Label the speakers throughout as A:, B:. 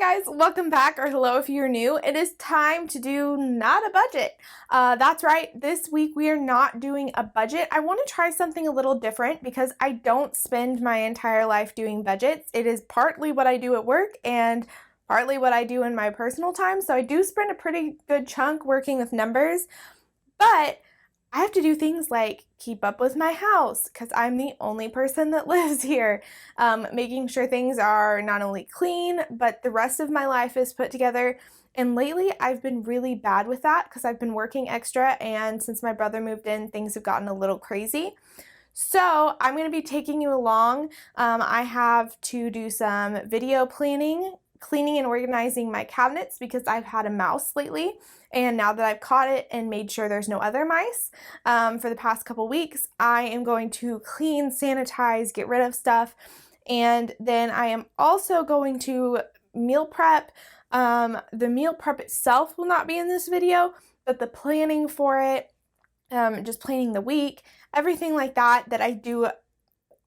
A: guys, welcome back, or hello if you're new. It is time to do not a budget. That's right, this week we are not doing a budget. I want to try something a little different because I don't spend my entire life doing budgets. It is partly what I do at work and partly what I do in my personal time, so I do spend a pretty good chunk working with numbers, but I have to do things like keep up with my house because I'm the only person that lives here, making sure things are not only clean, but the rest of my life is put together. And lately I've been really bad with that because I've been working extra, and since my brother moved in, things have gotten a little crazy. So I'm going to be taking you along. I have to do some video planning, cleaning and organizing my cabinets because I've had a mouse lately, and now that I've caught it and made sure there's no other mice for the past couple weeks, I am going to clean, sanitize, get rid of stuff, and then I am also going to meal prep. The meal prep itself will not be in this video, but the planning for it, just planning the week, everything like that I do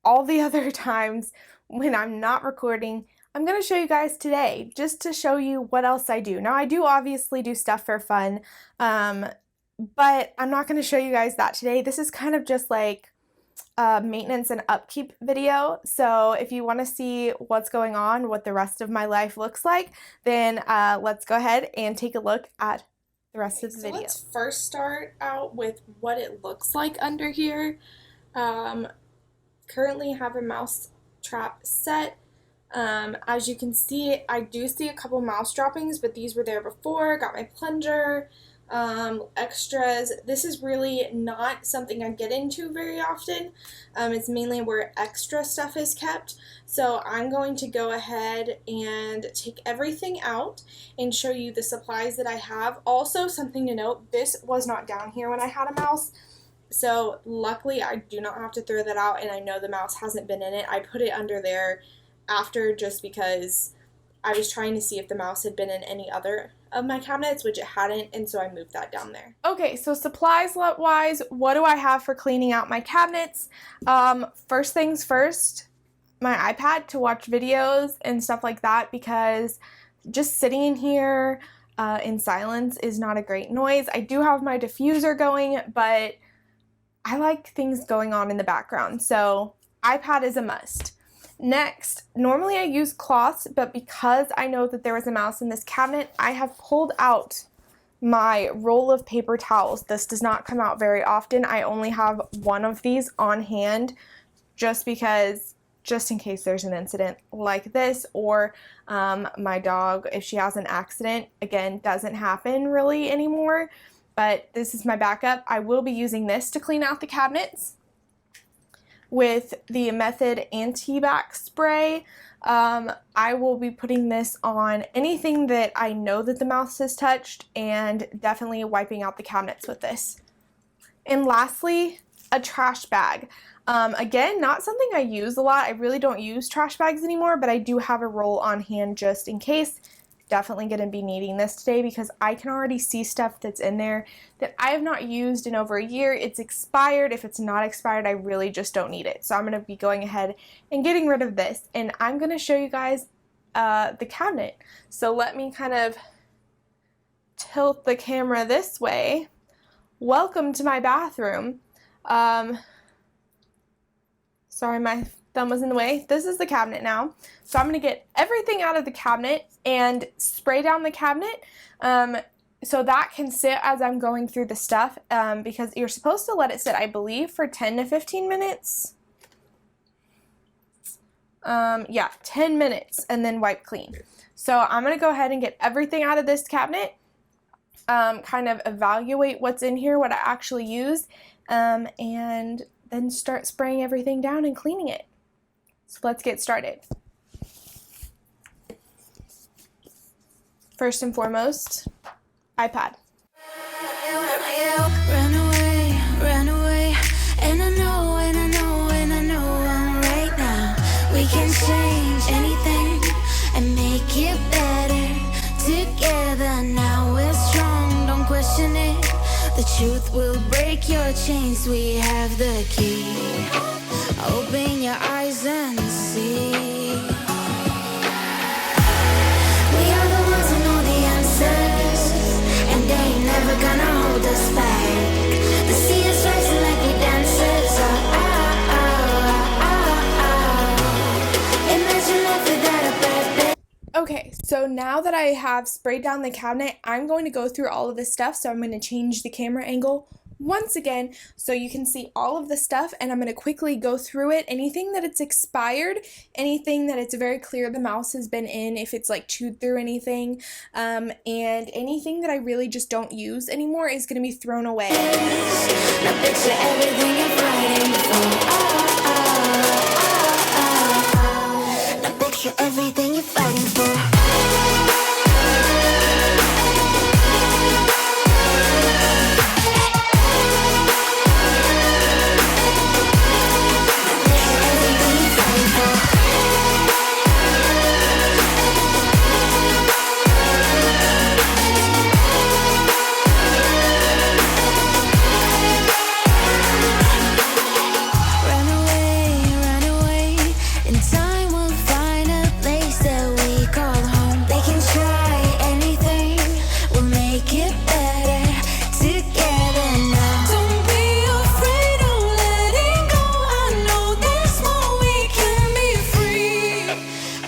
A: all the other times when I'm not recording, I'm going to show you guys today, just to show you what else I do. Now, I do obviously do stuff for fun, but I'm not going to show you guys that today. This is kind of just like a maintenance and upkeep video. So if you want to see what's going on, what the rest of my life looks like, then let's go ahead and take a look at the rest of the video. Let's first start out with what it looks like under here. Currently have a mouse trap set. As you can see, I do see a couple mouse droppings, but these were there before. Got my plunger, extras. This is really not something I get into very often. It's mainly where extra stuff is kept. So I'm going to go ahead and take everything out and show you the supplies that I have. Also, something to note, this was not down here when I had a mouse. So luckily I do not have to throw that out, and I know the mouse hasn't been in it. I put it under there after just because I was trying to see if the mouse had been in any other of my cabinets, which it hadn't, and so I moved that down there. Okay, so supplies wise, what do I have for cleaning out my cabinets? First things first, my iPad to watch videos and stuff like that, because just sitting in here in silence is not a great noise. I do have my diffuser going, but I like things going on in the background, so iPad is a must. Next, normally I use cloths, but because I know that there was a mouse in this cabinet, I have pulled out my roll of paper towels. This does not come out very often. I only have one of these on hand just in case there's an incident like this, or my dog, if she has an accident, again, doesn't happen really anymore, but this is my backup. I will be using this to clean out the cabinets with the Method Anti-Bac Spray. I will be putting this on anything that I know that the mouse has touched, and definitely wiping out the cabinets with this. And lastly, a trash bag. Again, not something I use a lot. I really don't use trash bags anymore, but I do have a roll on hand just in case. Definitely going to be needing this today because I can already see stuff that's in there that I have not used in over a year. It's expired. If it's not expired, I really just don't need it. So I'm going to be going ahead and getting rid of this, and I'm going to show you guys the cabinet. So let me kind of tilt the camera this way. Welcome to my bathroom. Sorry, my thumb was in the way. This is the cabinet now. So I'm going to get everything out of the cabinet and spray down the cabinet so that can sit as I'm going through the stuff, because you're supposed to let it sit, I believe, for 10 to 15 minutes. Yeah, 10 minutes, and then wipe clean. So I'm going to go ahead and get everything out of this cabinet, kind of evaluate what's in here, what I actually use, and then start spraying everything down and cleaning it. So let's get started. First and foremost, iPad.
B: Run away, and I know I'm right now. We can change anything and make it better together. Now we're strong, don't question it. The truth will break your chains. We have the key. Open your eyes and see. We are never gonna hold us back. The sea is rising like we dancers. Imagine life without a purpose.
A: Okay, so now that I have sprayed down the cabinet, I'm going to go through all of this stuff. So I'm going to change the camera angle once again so you can see all of the stuff, and I'm going to quickly go through it. Anything that it's expired, anything that it's very clear the mouse has been in, if it's like chewed through anything, and anything that I really just don't use anymore is going to be thrown away.
B: Now picture everything you're fighting for. Now picture everything you're fighting for. Run away, in time we'll find a place that we call home. They can try anything, we'll make it better together now. Don't be afraid of letting go. I know there's more, we can be free.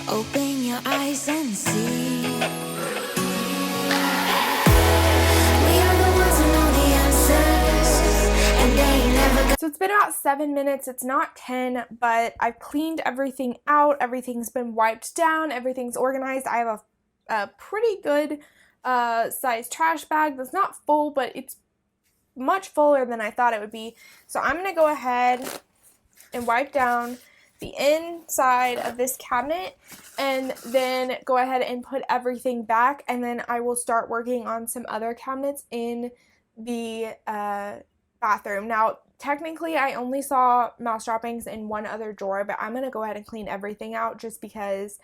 B: Open your eyes and see. We are the ones who know the answers, and they ain't never gonna.
A: So it's been about 7 minutes, it's not 10, but I've cleaned everything out, everything's been wiped down, everything's organized. I have a pretty good size trash bag that's not full, but it's much fuller than I thought it would be. So I'm going to go ahead and wipe down the inside of this cabinet and then go ahead and put everything back, and then I will start working on some other cabinets in the bathroom. Now, technically, I only saw mouse droppings in one other drawer, but I'm going to go ahead and clean everything out just because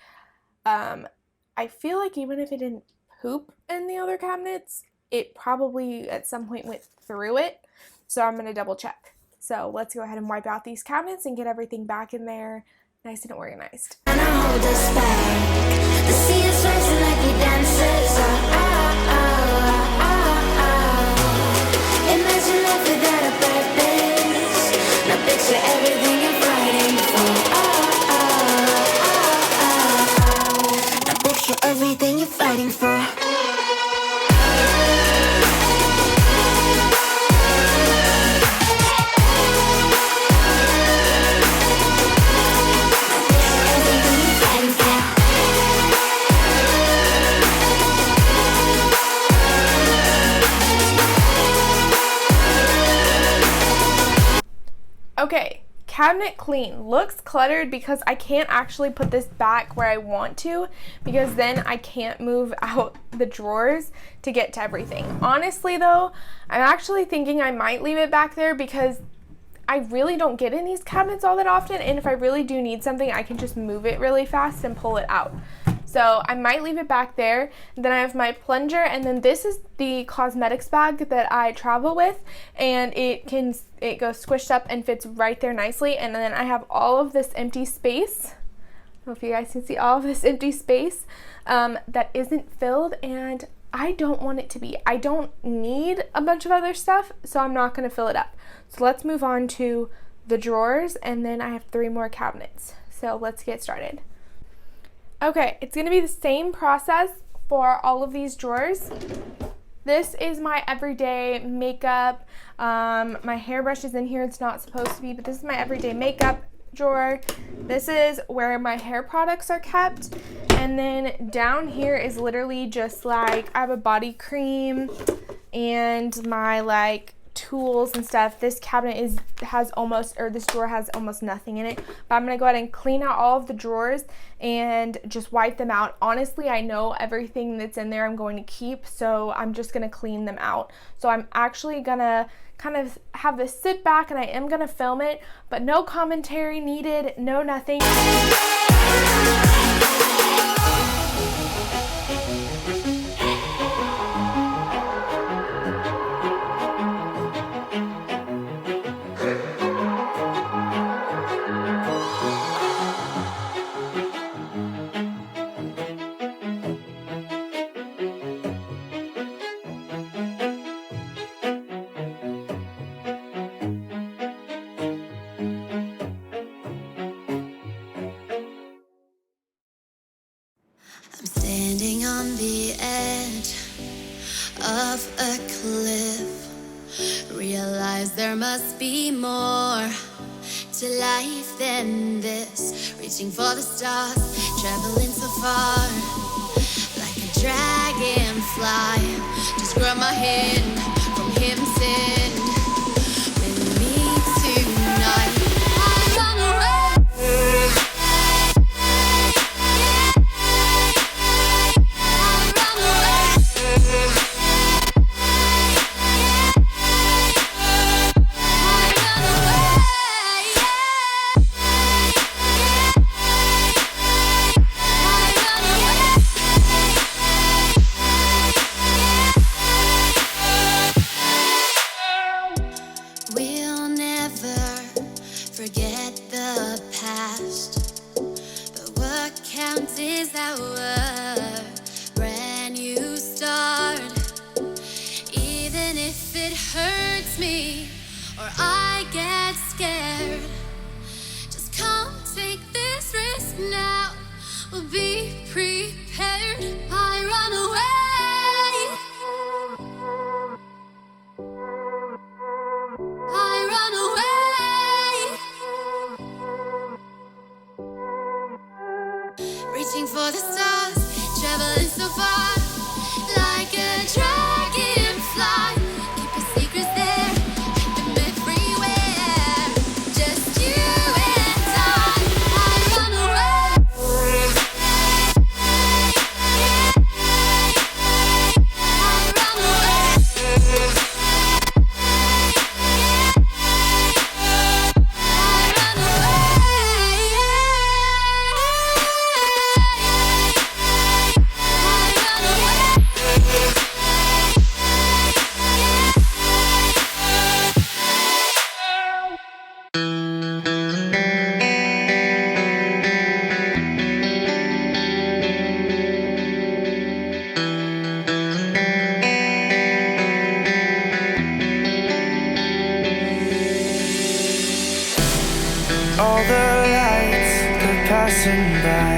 A: I feel like even if it didn't poop in the other cabinets, it probably at some point went through it. So I'm going to double check. So let's go ahead and wipe out these cabinets and get everything back in there nice and organized.
B: Gonna hold us back. The sea is rising like we dancers. Imagine life without a purpose. Now picture everything you're fighting for. Now picture everything you're fighting for.
A: Okay, cabinet clean. Looks cluttered because I can't actually put this back where I want to, because then I can't move out the drawers to get to everything. Honestly though, I'm actually thinking I might leave it back there because I really don't get in these cabinets all that often, and if I really do need something, I can just move it really fast and pull it out. So I might leave it back there. Then I have my plunger, and then this is the cosmetics bag that I travel with, and it goes squished up and fits right there nicely. And then I have all of this empty space. I don't know if you guys can see all of this empty space that isn't filled, and I don't want it to be. I don't need a bunch of other stuff, so I'm not going to fill it up. So let's move on to the drawers, and then I have 3 more cabinets. So let's get started. Okay, it's going to be the same process for all of these drawers. This is my everyday makeup. My hairbrush is in here. It's not supposed to be, but this is my everyday makeup drawer. This is where my hair products are kept. And then down here is literally just like, I have a body cream and my like tools and stuff. This cabinet this drawer has almost nothing in it, but I'm gonna go ahead and clean out all of the drawers and just wipe them out. Honestly, I know everything that's in there I'm going to keep, so I'm just gonna clean them out. So I'm actually gonna kind of have this sit back, and I am gonna film it, but no commentary needed, no nothing.
B: be more to life than this. Reaching for the stars, traveling so far, like a dragonfly. Just grab my hand from heaven send with me tonight. I run away. We'll never forget the past, but what counts is our brand new start. Even if it hurts me or I get scared, just come take this risk now. We'll be prepared. I run away. I run away. Reaching for the stars, traveling so far, like a dragonfly. Keep your secrets there, keep them everywhere. Just you and I run away. I run away.
C: All the lights, they're passing by,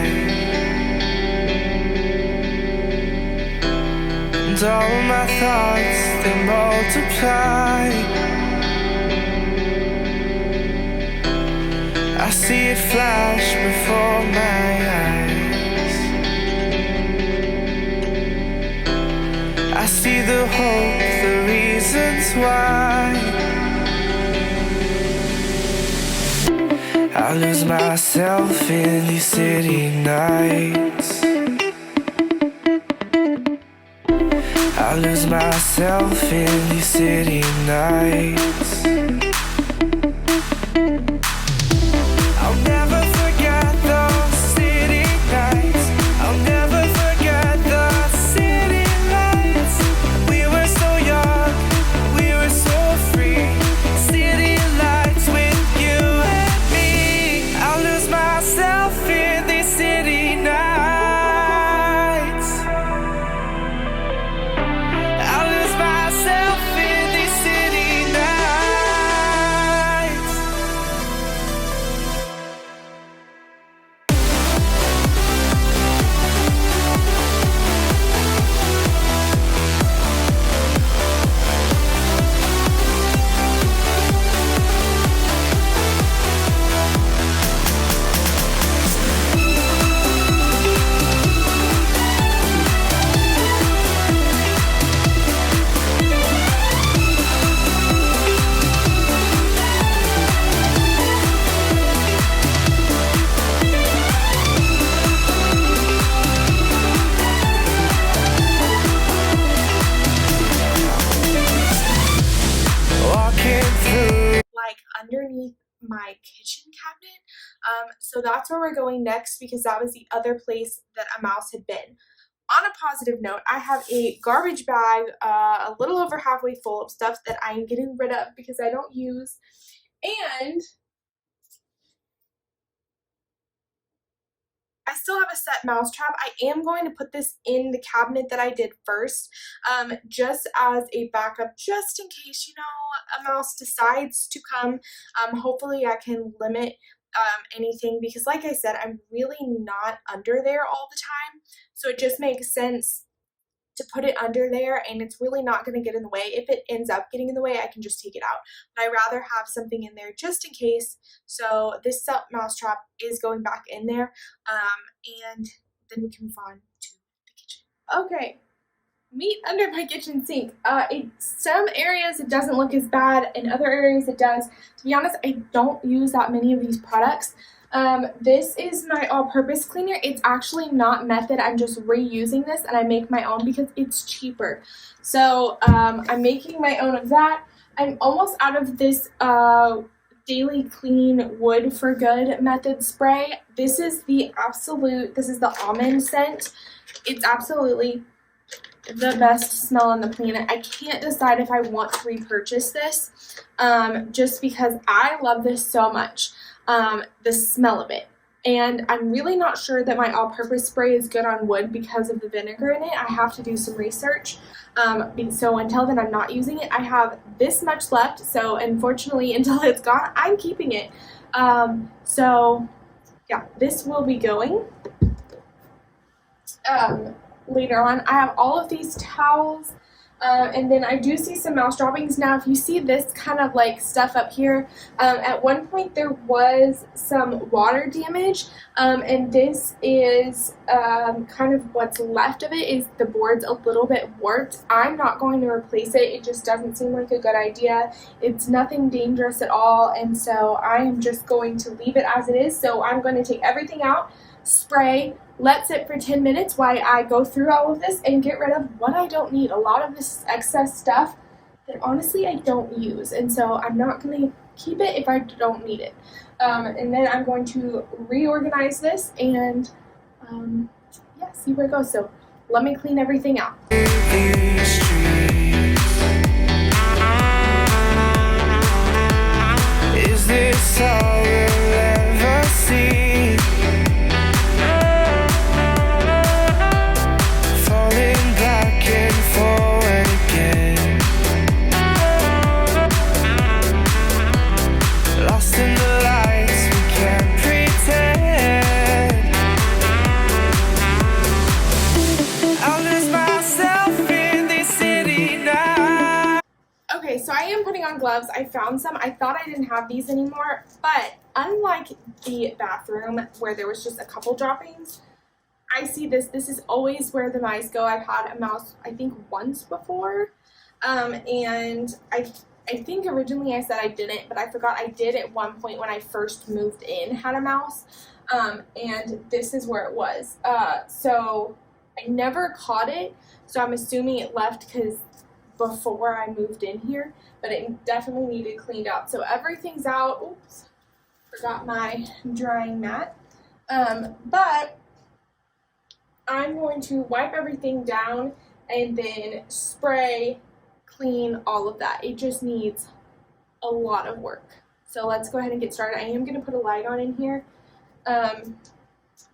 C: and all my thoughts, they multiply. I see it flash before my eyes. I see the hope, the reasons why. I lose myself in these city nights. I lose myself in these city nights. I'll never forget those city nights. I'll never forget the city lights. We were so young, we were so free. City lights with you and me. I'll lose myself in these city nights. I'll lose myself in these city nights. Walking through.
A: Like underneath my kitchen cabinet. So that's where we're going next because that was the other place that a mouse had been. On a positive note, I have a garbage bag a little over halfway full of stuff that I'm getting rid of because I don't use. And I still have a set mouse trap. I am going to put this in the cabinet that I did first, just as a backup, just in case, you know, a mouse decides to come. Hopefully I can limit anything because like I said, I'm really not under there all the time. So it just makes sense to put it under there, and it's really not going to get in the way. If it ends up getting in the way, I can just take it out. But I'd rather have something in there just in case. So this mouse trap is going back in there, and then we can move on to the kitchen. Okay, meat under my kitchen sink. In some areas it doesn't look as bad, in other areas it does. To be honest, I don't use that many of these products. This is my all-purpose cleaner. It's actually not Method. I'm just reusing this, and I make my own because it's cheaper. So I'm making my own of that. I'm almost out of this Daily Clean Wood for Good Method spray. This is the almond scent. It's absolutely the best smell on the planet. I can't decide if I want to repurchase this just because I love this so much. The smell of it. And I'm really not sure that my all-purpose spray is good on wood because of the vinegar in it. I have to do some research. So until then, I'm not using it. I have this much left, so unfortunately, until it's gone, I'm keeping it. So yeah, this will be going later on. I have all of these towels. And then I do see some mouse droppings. Now, if you see this kind of like stuff up here, at one point there was some water damage, and this is kind of what's left of it. Is the board's a little bit warped. I'm not going to replace it. It just doesn't seem like a good idea. It's nothing dangerous at all, and so I am just going to leave it as it is. So I'm going to take everything out, spray, let sit for 10 minutes while I go through all of this and get rid of what I don't need. A lot of this excess stuff that honestly I don't use, and so I'm not going to keep it if I don't need it. And then I'm going to reorganize this and yeah, see where it goes. So let me clean everything out.
C: Is this all we'll ever see? Falling back and forward again, lost in the lights, we can't pretend. I'll lose myself in this city now.
A: Okay, so I am putting on gloves. I found some. I thought I didn't have these anymore, but unlike the bathroom where there was just a couple droppings, I see this. This is always where the mice go. I've had a mouse, I think, once before, and I think originally I said I didn't, but I forgot I did at one point when I first moved in, had a mouse, and this is where it was. So I never caught it, so I'm assuming it left because before I moved in here, but it definitely needed cleaned out. So everything's out. Oops, forgot my drying mat. But I'm going to wipe everything down and then spray, clean, all of that. It just needs a lot of work. So let's go ahead and get started. I am going to put a light on in here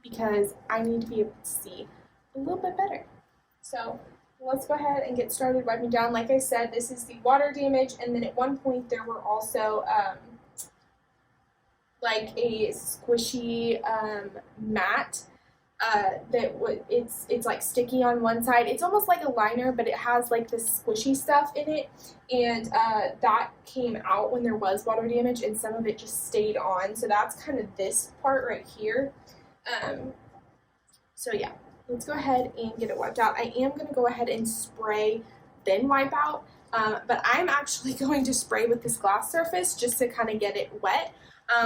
A: because I need to be able to see a little bit better. So let's go ahead and get started wiping down. Like I said, this is the water damage, and then at one point there were also like a squishy mat it's like sticky on one side. It's almost like a liner, but it has like this squishy stuff in it, and that came out when there was water damage, and some of it just stayed on. So that's kind of this part right here. So yeah, let's go ahead and get it wiped out. I am going to go ahead and spray, then wipe out, but I'm actually going to spray with this glass surface just to kind of get it wet.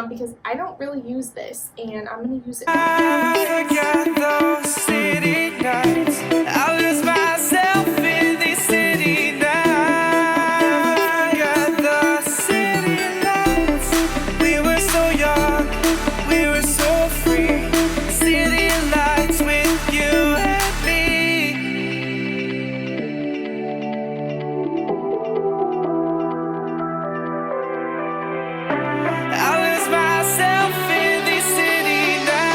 A: Because I don't really use this, and I'm going to use it.
C: I forgot those city nights. I lose myself in this city now. I got the city lights. We were so young, we were so free. City lights with you and me. I lose myself in this city night.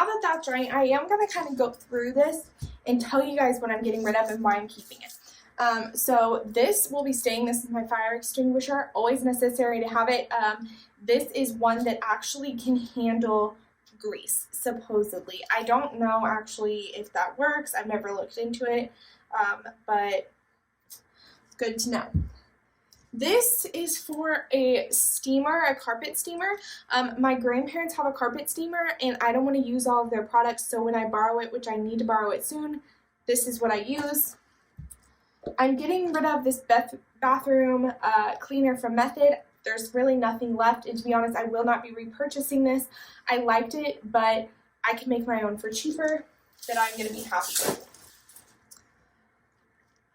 A: now that that's drying, I am going to kind of go through this and tell you guys what I'm getting rid of and why I'm keeping it. So this will be staying. This is my fire extinguisher, always necessary to have it. This is one that actually can handle grease, supposedly. I don't know actually if that works. I've never looked into it, but good to know. This is for a steamer, a carpet steamer. My grandparents have a carpet steamer, and I don't want to use all of their products, so when I borrow it, which I need to borrow it soon, this is what I use. I'm getting rid of this bathroom cleaner from Method. There's really nothing left, and to be honest, I will not be repurchasing this. I liked it, but I can make my own for cheaper that I'm going to be happy with.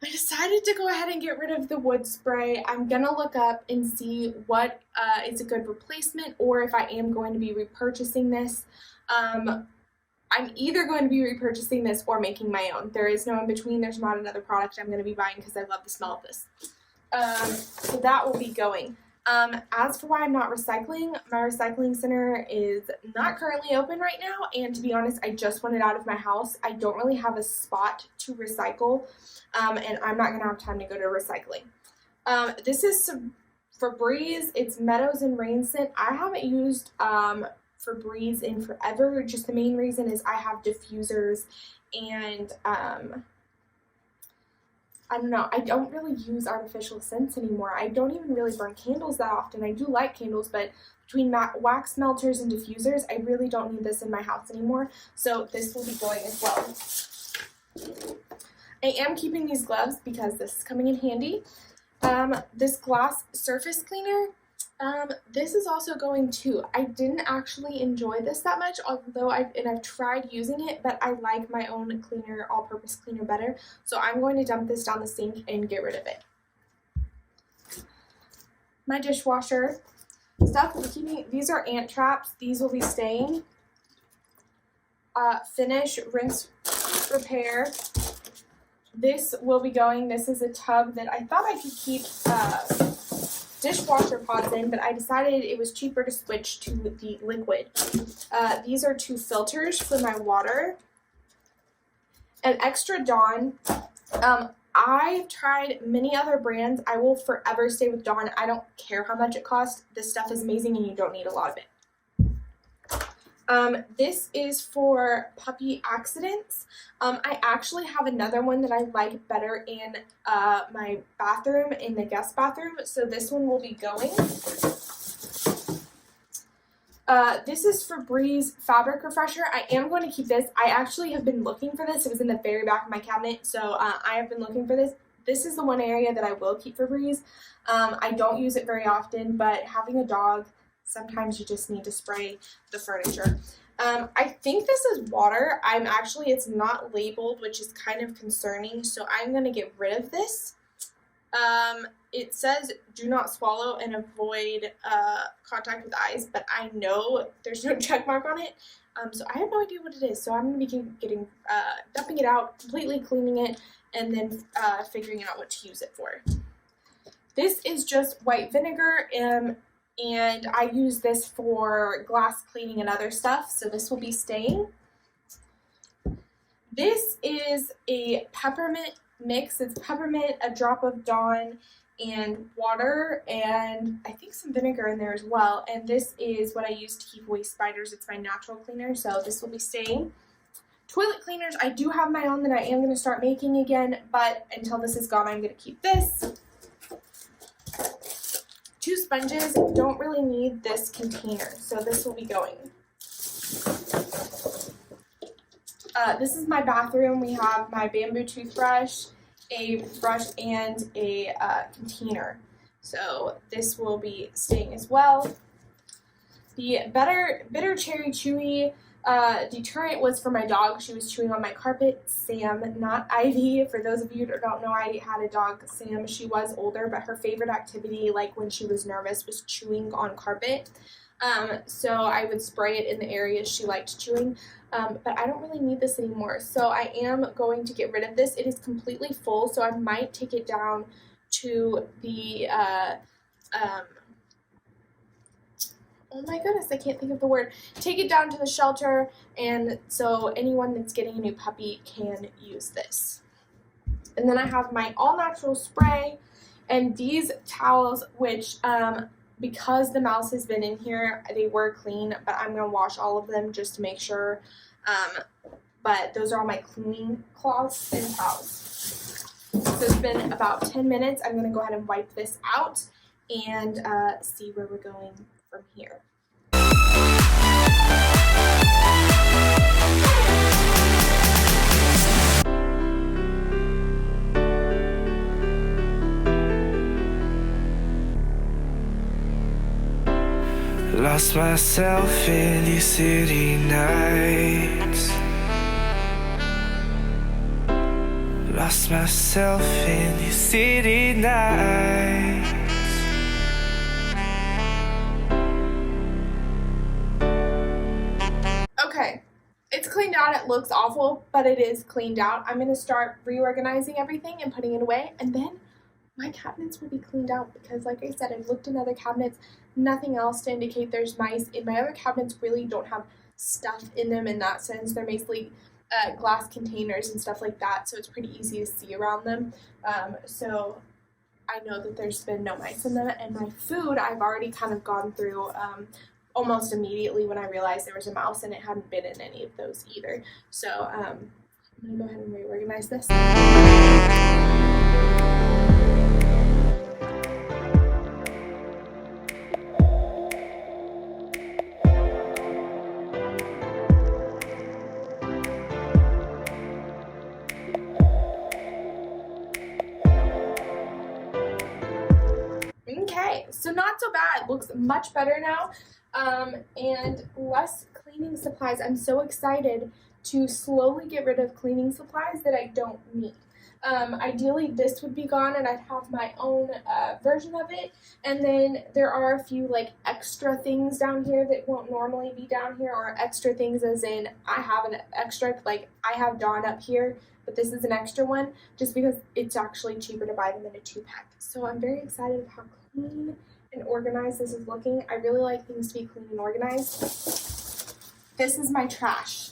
A: I decided to go ahead and get rid of the wood spray. I'm going to look up and see what is a good replacement, or if I am going to be repurchasing this. I'm either going to be repurchasing this or making my own. There is no in between. There's not another product I'm going to be buying because I love the smell of this. So that will be going. As for why I'm not recycling, my recycling center is not currently open right now, and to be honest, I just want it out of my house. I don't really have a spot to recycle, and I'm not going to have time to go to recycling. This is Febreze. It's Meadows and Rain Scent. I haven't used Febreze in forever. Just the main reason is I have diffusers, and I don't know, I don't really use artificial scents anymore. I don't even really burn candles that often. I do light candles, but between wax melters and diffusers, I really don't need this in my house anymore. So this will be going as well. I am keeping these gloves because this is coming in handy. This glass surface cleaner, this is also going too. I didn't actually enjoy this that much, although I've tried using it, but I like my own cleaner, all-purpose cleaner better. So I'm going to dump this down the sink and get rid of it. My dishwasher stuff, these are ant traps. These will be staying. Finish, rinse, repair. This will be going. This is a tub that I thought I could keep dishwasher pods in, but I decided it was cheaper to switch to the liquid. These are 2 filters for my water. An Extra Dawn. I've tried many other brands. I will forever stay with Dawn. I don't care how much it costs. This stuff is amazing and you don't need a lot of it. This is for puppy accidents. I actually have another one that I like better in my bathroom, in the guest bathroom, so this one will be going. This is Febreze Fabric Refresher. I am going to keep this. I actually have been looking for this. It was in the very back of my cabinet, so I have been looking for this. This is the one area that I will keep Febreze. I don't use it very often, but having a dog, sometimes you just need to spray the furniture. I think this is water. It's not labeled, which is kind of concerning, so I'm going to get rid of this. It says do not swallow and avoid contact with eyes, but I know there's no check mark on it, so I have no idea what it is. So I'm going to be dumping it out, completely cleaning it, and then figuring out what to use it for. This is just white vinegar, and I use this for glass cleaning and other stuff, so this will be staying. This is a peppermint mix. It's peppermint, a drop of Dawn, and water, and I think some vinegar in there as well. And this is what I use to keep away spiders. It's my natural cleaner, so this will be staying. Toilet cleaners, I do have my own that I am going to start making again, but until this is gone, I'm going to keep this. 2 sponges, don't really need this container, so this will be going. This is my bathroom. We have my bamboo toothbrush, a brush, and a container. So this will be staying as well. The Bitter Cherry Chewy deterrent was for my dog. She was chewing on my carpet. Sam, not Ivy. For those of you who don't know, I had a dog, Sam. She was older, but her favorite activity, like when she was nervous, was chewing on carpet. So I would spray it in the areas she liked chewing. But I don't really need this anymore. So I am going to get rid of this. It is completely full, so I might take it down to the oh my goodness, I can't think of the word. Take it down to the shelter, and so anyone that's getting a new puppy can use this. And then I have my all natural spray and these towels, which because the mouse has been in here, they were clean, but I'm gonna wash all of them just to make sure. But those are all my cleaning cloths and towels. So it's been about 10 minutes. I'm gonna go ahead and wipe this out and see where we're going from here.
C: Lost myself in these city nights. Lost myself in these city nights.
A: Okay, it's cleaned out. It looks awful, but it is cleaned out. I'm going to start reorganizing everything and putting it away, and then my cabinets will be cleaned out because, like I said, I've looked in other cabinets, nothing else to indicate there's mice. And my other cabinets really don't have stuff in them in that sense. They're mostly glass containers and stuff like that, so it's pretty easy to see around them. So I know that there's been no mice in them. And my food, I've already kind of gone through almost immediately when I realized there was a mouse, and it hadn't been in any of those either. So I'm going to go ahead and reorganize this. Okay, so not so bad. Looks much better now, and less cleaning supplies. I'm so excited to slowly get rid of cleaning supplies that I don't need. Ideally, this would be gone, and I'd have my own version of it. And then there are a few like extra things down here that won't normally be down here, or extra things as in I have an extra, like I have Dawn up here, but this is an extra one just because it's actually cheaper to buy them in a 2-pack. So I'm very excited about how clean and organized this is looking. I really like things to be clean and organized. This is my trash.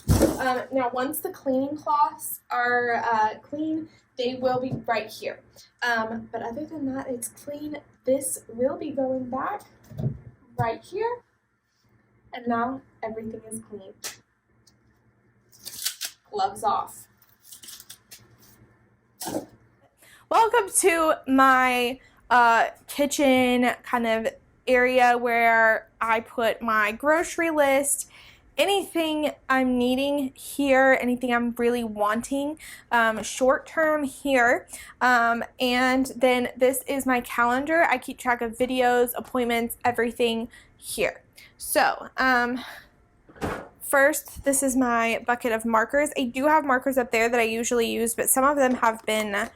A: Now, once the cleaning cloths are clean, they will be right here. But other than that, it's clean. This will be going back right here. And now everything is clean. Gloves off. Welcome to my kitchen kind of area where I put my grocery list, anything I'm needing here, anything I'm really wanting short term here, and then this is my calendar. I keep track of videos, appointments, everything here. So first, this is my bucket of markers. I do have markers up there that I usually use, but some of them have been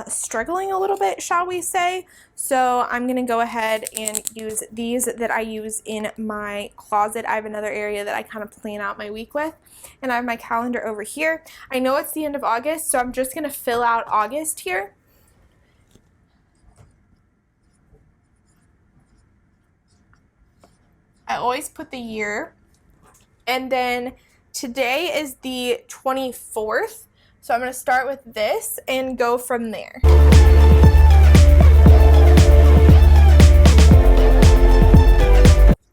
A: struggling a little bit, shall we say. So I'm going to go ahead and use these that I use in my closet. I have another area that I kind of plan out my week with, and I have my calendar over here. I know it's the end of August, so I'm just going to fill out August here. I always put the year, and then today is the 24th. So I'm going to start with this and go from there.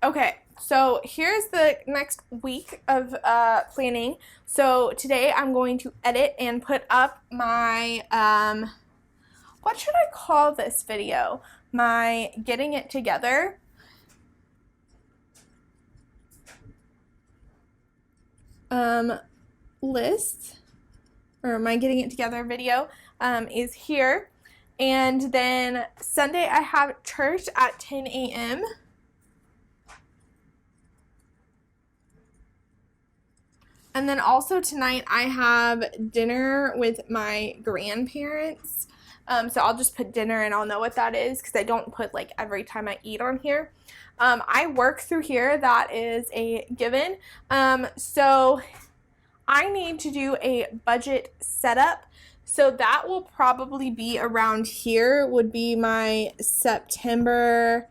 A: Okay, so here's the next week of planning. So today I'm going to edit and put up my, what should I call this video? My getting it together. List. Or my getting it together video is here. And then Sunday I have church at 10 a.m. And then also tonight I have dinner with my grandparents. So I'll just put dinner and I'll know what that is because I don't put like every time I eat on here. I work through here. That is a given. So I need to do a budget setup. So that will probably be around here, would be my September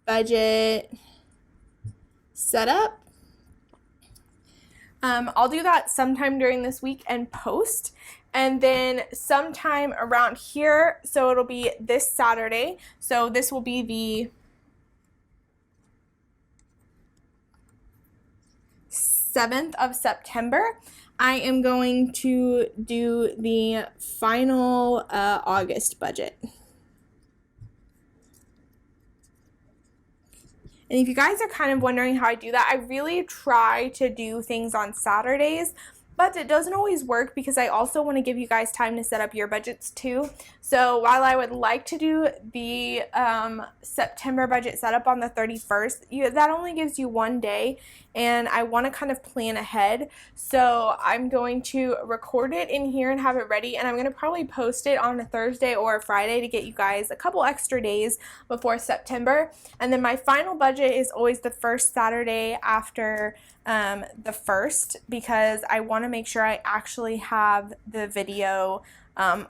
A: budget setup. I'll do that sometime during this week and post. And then sometime around here, so it'll be this Saturday. So this will be the 7th of September. I am going to do the final August budget. And if you guys are kind of wondering how I do that, I really try to do things on Saturdays, but it doesn't always work because I also want to give you guys time to set up your budgets too. So while I would like to do the September budget setup on the 31st, that only gives you one day, and I want to kind of plan ahead. So I'm going to record it in here and have it ready, and I'm going to probably post it on a Thursday or a Friday to get you guys a couple extra days before September. And then my final budget is always the first Saturday after the 1st, because I want to make sure I actually have the video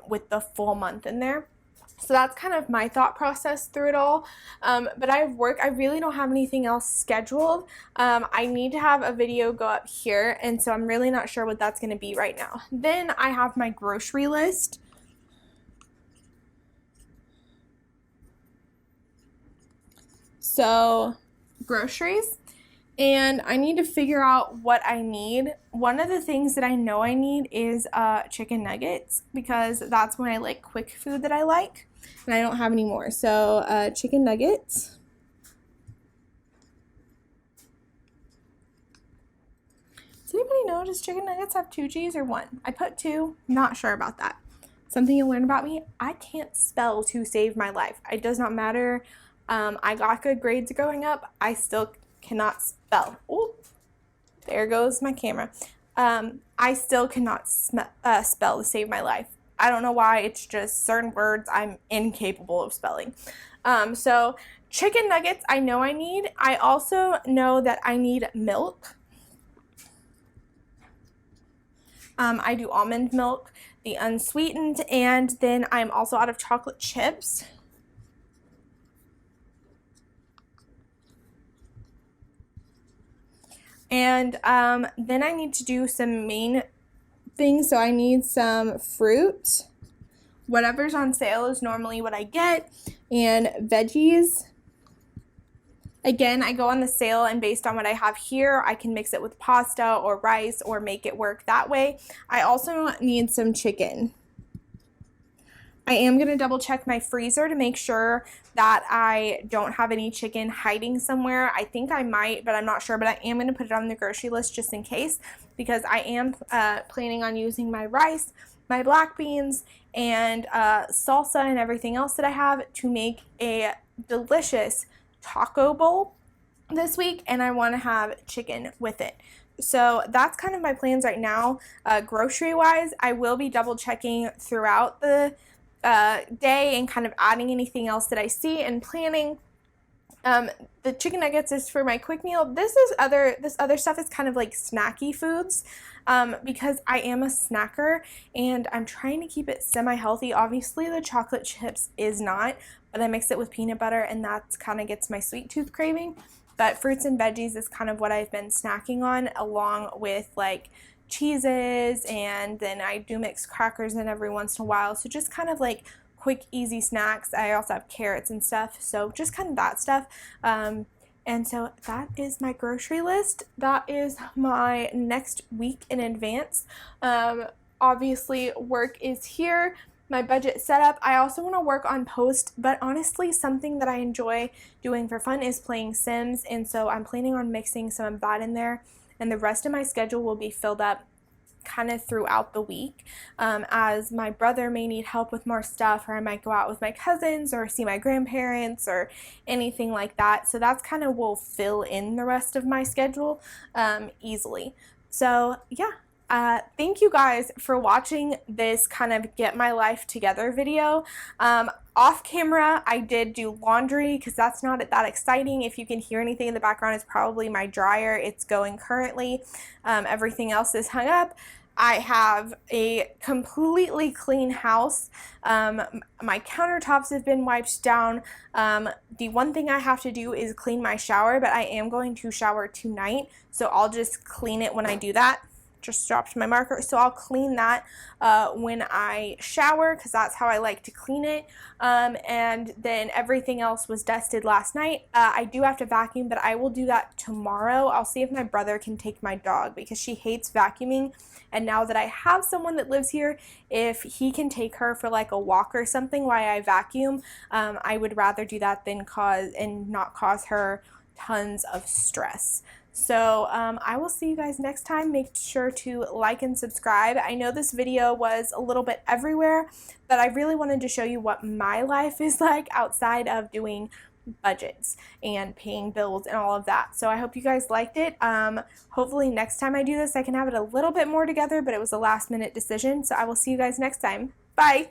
A: with the full month in there. So that's kind of my thought process through it all. But I have work. I really don't have anything else scheduled. I need to have a video go up here, and so I'm really not sure what that's going to be right now. Then I have my grocery list. So groceries. And I need to figure out what I need. One of the things that I know I need is chicken nuggets, because that's my like quick food that I like, and I don't have any more. So chicken nuggets. Does anybody know, does chicken nuggets have 2 G's or 1? I put 2. Not sure about that. Something you'll learn about me, I can't spell to save my life. It does not matter. I got good grades growing up. I still cannot spell. Oh, there goes my camera. I still cannot spell to save my life. I don't know why. It's just certain words I'm incapable of spelling. So chicken nuggets I know I need. I also know that I need milk. I do almond milk, the unsweetened, and then I'm also out of chocolate chips. And then I need to do some main things. So I need some fruit. Whatever's on sale is normally what I get. And veggies. Again, I go on the sale, and based on what I have here, I can mix it with pasta or rice or make it work that way. I also need some chicken. I am going to double check my freezer to make sure that I don't have any chicken hiding somewhere. I think I might, but I'm not sure. But I am going to put it on the grocery list just in case, because I am planning on using my rice, my black beans, and salsa and everything else that I have to make a delicious taco bowl this week, and I want to have chicken with it. So that's kind of my plans right now. Grocery wise, I will be double checking throughout the day and kind of adding anything else that I see and planning. The chicken nuggets is for my quick meal. This other stuff is kind of like snacky foods, because I am a snacker and I'm trying to keep it semi-healthy. Obviously the chocolate chips is not, but I mix it with peanut butter, and that kind of gets my sweet tooth craving. But fruits and veggies is kind of what I've been snacking on, along with like cheeses, and then I do mix crackers in every once in a while. So just kind of like quick, easy snacks. I also have carrots and stuff, so just kind of that stuff. And so that is my grocery list. That is my next week in advance. Obviously, work is here. My budget setup. I also want to work on post, but honestly, something that I enjoy doing for fun is playing Sims, and so I'm planning on mixing some of that in there. And the rest of my schedule will be filled up kind of throughout the week, as my brother may need help with more stuff, or I might go out with my cousins or see my grandparents or anything like that. So that's kind of will fill in the rest of my schedule easily. So yeah. Thank you guys for watching this kind of get my life together video. Off camera, I did do laundry because that's not that exciting. If you can hear anything in the background, it's probably my dryer. It's going currently. Everything else is hung up. I have a completely clean house. My countertops have been wiped down. The one thing I have to do is clean my shower, but I am going to shower tonight, so I'll just clean it when I do that. Just dropped my marker, so I'll clean that when I shower, because that's how I like to clean it. And then everything else was dusted last night. I do have to vacuum, but I will do that tomorrow. I'll see if my brother can take my dog, because she hates vacuuming, and now that I have someone that lives here, if he can take her for like a walk or something while I vacuum, I would rather do that than not cause her tons of stress. So I will see you guys next time. Make sure to like and subscribe. I know this video was a little bit everywhere, but I really wanted to show you what my life is like outside of doing budgets and paying bills and all of that. So I hope you guys liked it. Hopefully next time I do this, I can have it a little bit more together, but it was a last minute decision. So I will see you guys next time. Bye.